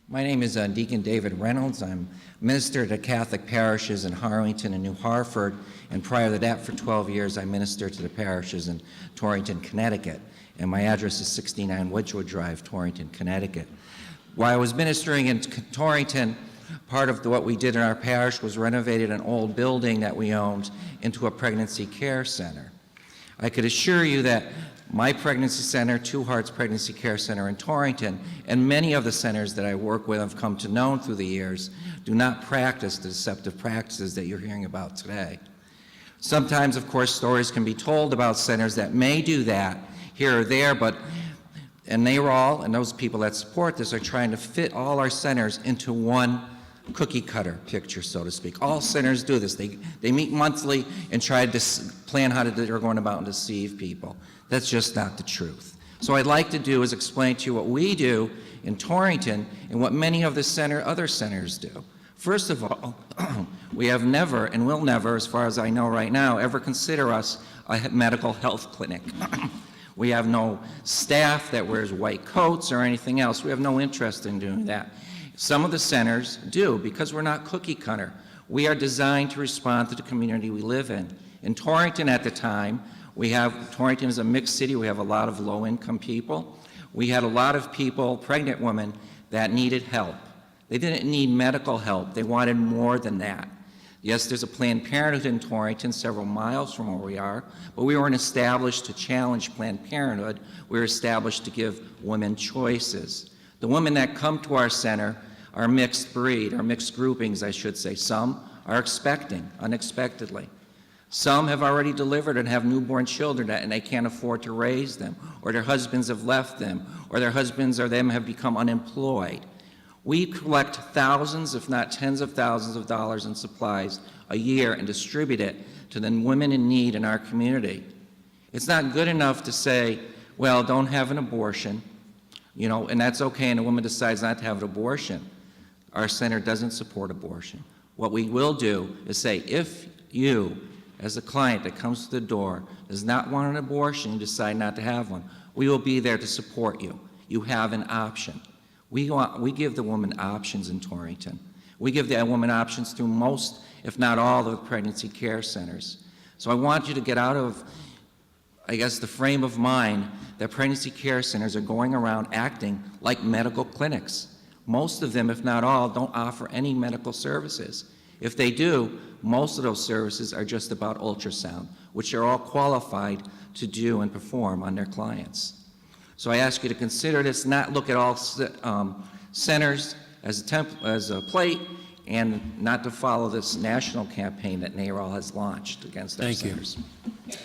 My name is Deacon David Reynolds. I'm minister to Catholic parishes in Harlington and New Hartford, and prior to that, for 12 years, I ministered to the parishes in Torrington, Connecticut, and my address is 69 Wedgwood Drive, Torrington, Connecticut. While I was ministering in Torrington, part of what we did in our parish was renovated an old building that we owned into a pregnancy care center. I could assure you that my pregnancy center, Two Hearts Pregnancy Care Center in Torrington, and many of the centers that I work with have come to know through the years, do not practice the deceptive practices that you're hearing about today. Sometimes, of course, stories can be told about centers that may do that here or there, and they are all, and those people that support this are trying to fit all our centers into one cookie cutter picture, so to speak. All centers do this. They meet monthly and try to plan how they're going about and deceive people. That's just not the truth. So what I'd like to do is explain to you what we do in Torrington and what many of the other centers do. First of all, we have never and will never, as far as I know right now, ever consider us a medical health clinic. We have no staff that wears white coats or anything else. We have no interest in doing that. Some of the centers do, because we're not cookie cutter. We are designed to respond to the community we live in. In Torrington at the time, Torrington is a mixed city. We have a lot of low-income people. We had a lot of people, pregnant women, that needed help. They didn't need medical help. They wanted more than that. Yes, there's a Planned Parenthood in Torrington, several miles from where we are, but we weren't established to challenge Planned Parenthood. We were established to give women choices. The women that come to our center are mixed breed, or mixed groupings, I should say. Some are expecting unexpectedly. Some have already delivered and have newborn children and they can't afford to raise them, or their husbands have left them, or their husbands or them have become unemployed. We collect thousands, if not tens of thousands of dollars in supplies a year and distribute it to the women in need in our community. It's not good enough to say, well, don't have an abortion, and that's okay, and a woman decides not to have an abortion. Our center doesn't support abortion. What we will do is say, if you, as a client that comes to the door, does not want an abortion and decide not to have one, we will be there to support you. You have an option. We give the woman options in Torrington. We give the woman options through most, if not all, of the pregnancy care centers. So I want you to get out of, the frame of mind that pregnancy care centers are going around acting like medical clinics. Most of them, if not all, don't offer any medical services. If they do, most of those services are just about ultrasound, which are all qualified to do and perform on their clients. So I ask you to consider this, not look at all centers as a plate, and not to follow this national campaign that NARAL has launched against our centers. Thank you.